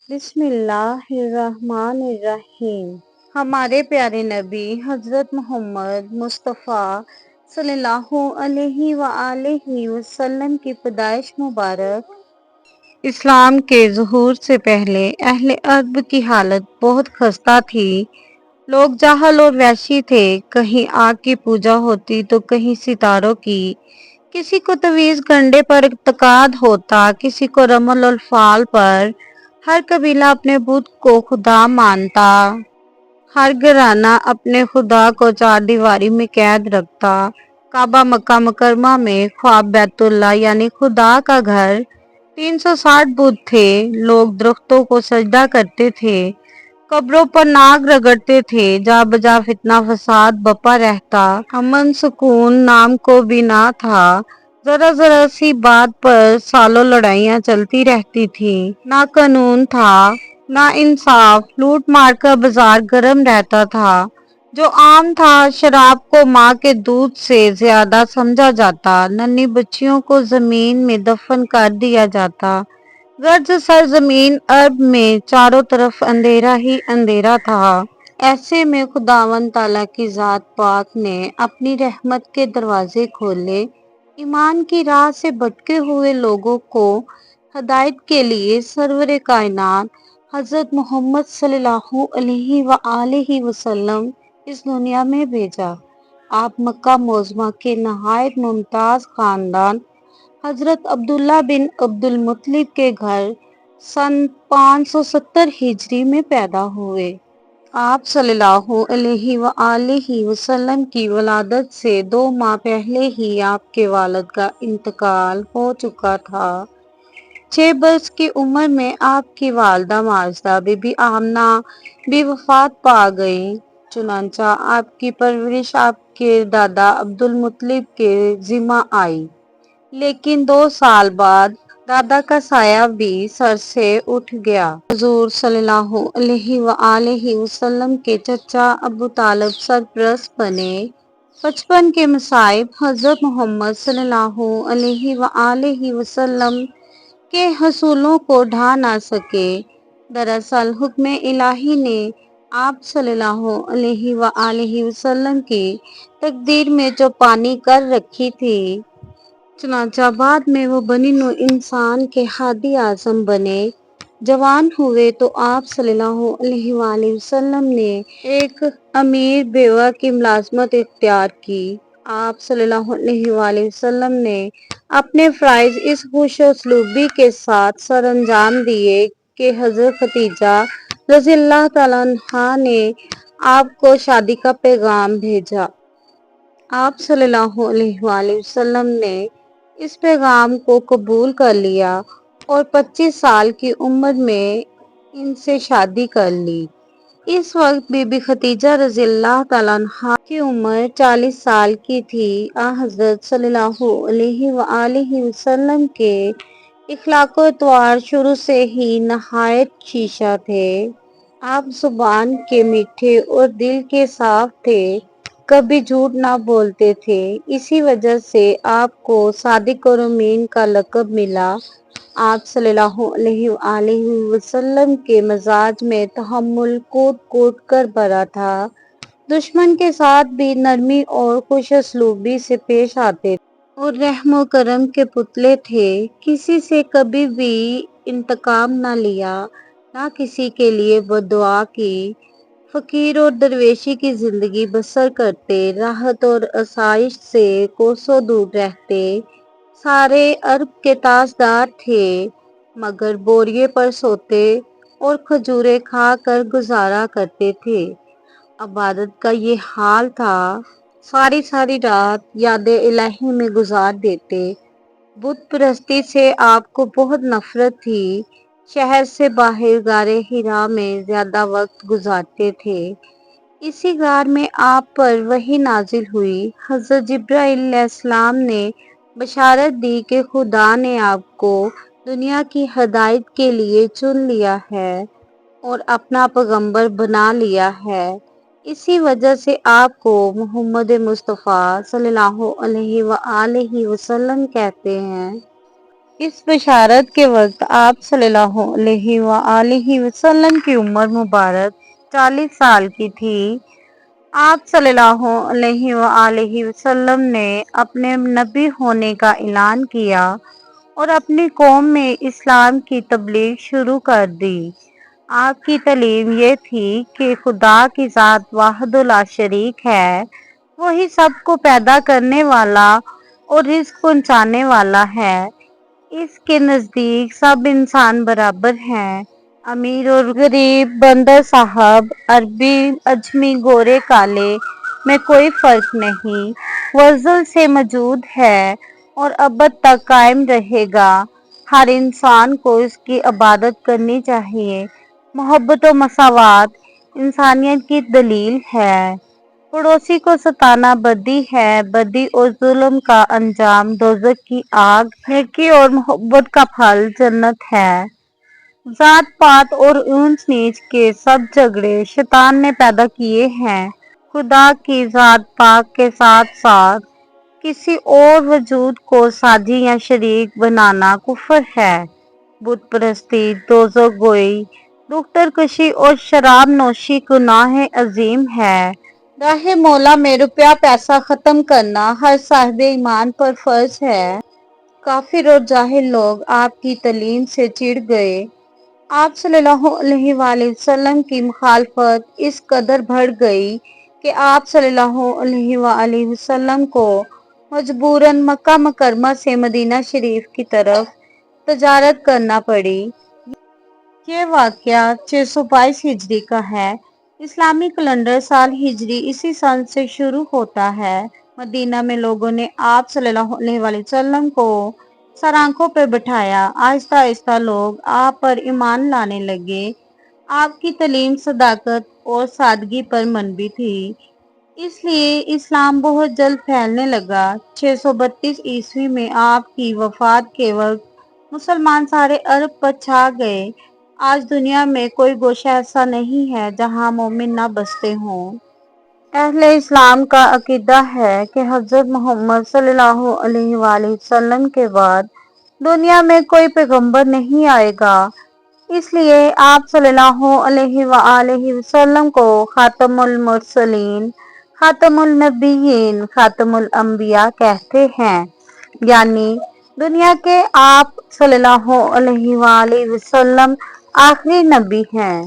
بسم اللہ الرحمن الرحیم۔ ہمارے پیارے نبی حضرت محمد مصطفیٰ صلی اللہ علیہ وآلہ وسلم کی پیدائش مبارک۔ اسلام کے ظہور سے پہلے اہل ارض کی حالت بہت خستہ تھی۔ لوگ جاہل اور وحشی تھے، کہیں آگ کی پوجا ہوتی تو کہیں ستاروں کی، کسی کو تعویذ گنڈے پر اعتقاد ہوتا، کسی کو رمل الفال پر۔ ہر قبیلہ اپنے بت کو خدا مانتا، ہر گھرانہ اپنے خدا کو چار دیواری میں قید رکھتا۔ کعبہ مکہ مکرمہ میں، خواب بیت اللہ یعنی خدا کا گھر، 360 بت تھے۔ لوگ درختوں کو سجدہ کرتے تھے، قبروں پر ناک رگڑتے تھے، جا بجا فتنہ فساد بپا رہتا، امن سکون نام کو بھی نہ تھا۔ ذرا ذرا سی بات پر سالوں لڑائیاں چلتی رہتی تھیں، نہ قانون تھا نہ انصاف، لوٹ مار کا بازار گرم رہتا تھا۔ جو عام تھا، شراب کو ماں کے دودھ سے زیادہ سمجھا جاتا، ننھی بچیوں کو زمین میں دفن کر دیا جاتا، غرض سرزمین عرب میں چاروں طرف اندھیرا ہی اندھیرا تھا۔ ایسے میں خداوند تعالیٰ کی ذات پاک نے اپنی رحمت کے دروازے کھولے، ایمان کی راہ سے بھٹکے ہوئے لوگوں کو ہدایت کے لیے سرور کائنات حضرت محمد صلی اللہ علیہ وآلہ وسلم اس دنیا میں بھیجا۔ آپ مکہ معظمہ کے نہایت ممتاز خاندان حضرت عبداللہ بن عبد المطلب کے گھر سن 570 ہجری میں پیدا ہوئے۔ آپ صلی اللہ علیہ وآلہ وسلم کی ولادت سے 2 ماہ پہلے ہی آپ کے والد کا انتقال ہو چکا تھا۔ 6 برس کی عمر میں آپ کی والدہ ماجدہ بی بی آمنہ بھی وفات پا گئیں۔ چنانچہ آپ کی پرورش آپ کے دادا عبد المطلب کے ذمہ آئی، لیکن 2 سال بعد دادا کا سایہ بھی سر سے اٹھ گیا۔ حضور صلی اللہ علیہ وآلہ وسلم کے چچا ابو طالب سرپرست بنے۔ بچپن کے مصائب حضرت محمد صلی اللہ علیہ وآلہ وسلم کے حصولوں کو ڈھا نہ سکے۔ دراصل حکم الہی نے آپ صلی اللہ علیہ وآلہ وسلم کی تقدیر میں چوپانی کر رکھی تھی۔ چنانچہ بعد میں وہ بنی نوع انسان کے ہادی اعظم بنے۔ جوان ہوئے تو آپ صلی اللہ علیہ وآلہ وسلم نے ایک امیر بیوہ کی ملازمت اختیار کی۔ آپ صلی اللہ علیہ وآلہ وسلم نے اپنے فرائض اس خوش اسلوبی کے ساتھ سر انجام دیے کہ حضرت ختیجہ رضی اللہ تعالیٰ عنہا نے آپ کو شادی کا پیغام بھیجا۔ آپ صلی اللہ علیہ وآلہ وسلم نے اس پیغام کو قبول کر لیا اور 25 سال کی عمر میں ان سے شادی کر لی۔ اس وقت بی بی خدیجہ رضی اللہ تعالیٰ عنہا کی عمر 40 سال کی تھی۔ حضرت صلی اللہ علیہ وآلہ وسلم کے اخلاق و اطوار شروع سے ہی نہایت شیشہ تھے۔ آپ زبان کے میٹھے اور دل کے صاف تھے، کبھی جھوٹ نہ بولتے تھے، اسی وجہ سے آپ کو صادق اور امین کا لقب ملا۔ آپ صلی اللہ علیہ وآلہ وسلم کے مزاج میں تحمل کوٹ کوٹ کر بھرا تھا، دشمن کے ساتھ بھی نرمی اور خوش اسلوبی سے پیش آتے تھے اور رحم و کرم کے پتلے تھے۔ کسی سے کبھی بھی انتقام نہ لیا، نہ کسی کے لیے بددعا کی۔ فقیر اور درویشی کی زندگی بسر کرتے، راحت اور آسائش سے کوسوں دور رہتے۔ سارے عرب کے تاجدار تھے، مگر بوریے پر سوتے اور کھجوریں کھا کر گزارا کرتے تھے۔ عبادت کا یہ حال تھا، ساری ساری رات یاد الہی میں گزار دیتے۔ بت پرستی سے آپ کو بہت نفرت تھی، شہر سے باہر غار حرا میں زیادہ وقت گزارتے تھے۔ اسی غار میں آپ پر وحی نازل ہوئی۔ حضرت جبرائیل علیہ السلام نے بشارت دی کہ خدا نے آپ کو دنیا کی ہدایت کے لیے چن لیا ہے اور اپنا پیغمبر بنا لیا ہے۔ اسی وجہ سے آپ کو محمد مصطفیٰ صلی اللہ علیہ وآلہ وسلم کہتے ہیں۔ اس بشارت کے وقت آپ صلی اللہ علیہ وآلہ وسلم کی عمر مبارک 40 سال کی تھی۔ آپ صلی اللہ علیہ وآلہ وسلم نے اپنے نبی ہونے کا اعلان کیا اور اپنی قوم میں اسلام کی تبلیغ شروع کر دی۔ آپ کی تعلیم یہ تھی کہ خدا کی ذات واحد لا شریک ہے، وہی سب کو پیدا کرنے والا اور رزق پہنچانے والا ہے۔ اس کے نزدیک سب انسان برابر ہیں، امیر اور غریب، بندر صاحب، عربی اجمی، گورے کالے میں کوئی فرق نہیں، وہ ازل سے موجود ہے اور ابد تک قائم رہے گا۔ ہر انسان کو اس کی عبادت کرنی چاہیے۔ محبت و مساوات انسانیت کی دلیل ہے۔ پڑوسی کو ستانا بدی ہے، بدی اور ظلم کا انجام دوزخ کی آگ، نیکی اور محبت کا پھل جنت ہے۔ ذات پات اور اونچ نیچ کے سب جھگڑے شیطان نے پیدا کیے ہیں۔ خدا کی ذات پاک کے ساتھ ساتھ کسی اور وجود کو ساجی یا شریک بنانا کفر ہے۔ بت پرستی، دوزخ گوئی، ڈاکٹر کشی اور شراب نوشی گناہ عظیم ہے۔ راہ مولا میں روپیہ پیسہ ختم کرنا ہر صاحب ایمان پر فرض ہے۔ کافر اور جاہل لوگ آپ کی تعلیم سے چڑ گئے۔ آپ صلی اللہ علیہ وآلہ وسلم کی مخالفت اس قدر بڑھ گئی کہ آپ صلی اللہ علیہ وآلہ وسلم کو مجبوراً مکہ مکرمہ سے مدینہ شریف کی طرف تجارت کرنا پڑی۔ یہ واقعہ 622 ہجری کا ہے۔ اسلامی کیلنڈر سال ہجری اسی سن سے شروع ہوتا ہے۔ مدینہ میں لوگوں نے آپ صلی اللہ علیہ وآلہ وسلم کو سر آنکھوں پہ بٹھایا۔ آہستہ آہستہ لوگ آپ پر ایمان لانے لگے۔ آپ کی تعلیم صداقت اور سادگی پر مبنی تھی، اس لیے اسلام بہت جلد پھیلنے لگا۔ 632 عیسوی میں آپ کی وفات کے وقت مسلمان سارے عرب پر چھا گئے۔ آج دنیا میں کوئی گوشہ ایسا نہیں ہے جہاں مومن نہ بستے ہوں۔ اہل اسلام کا عقیدہ ہے کہ حضرت محمد صلی اللہ علیہ وآلہ وسلم کے بعد دنیا میں کوئی پیغمبر نہیں آئے گا، اس لیے آپ صلی اللہ علیہ وآلہ وسلم کو خاتم المرسلین، خاتم النبیین، خاتم الانبیاء کہتے ہیں، یعنی دنیا کے آپ صلی اللہ علیہ وآلہ وسلم آخری نبی ہیں۔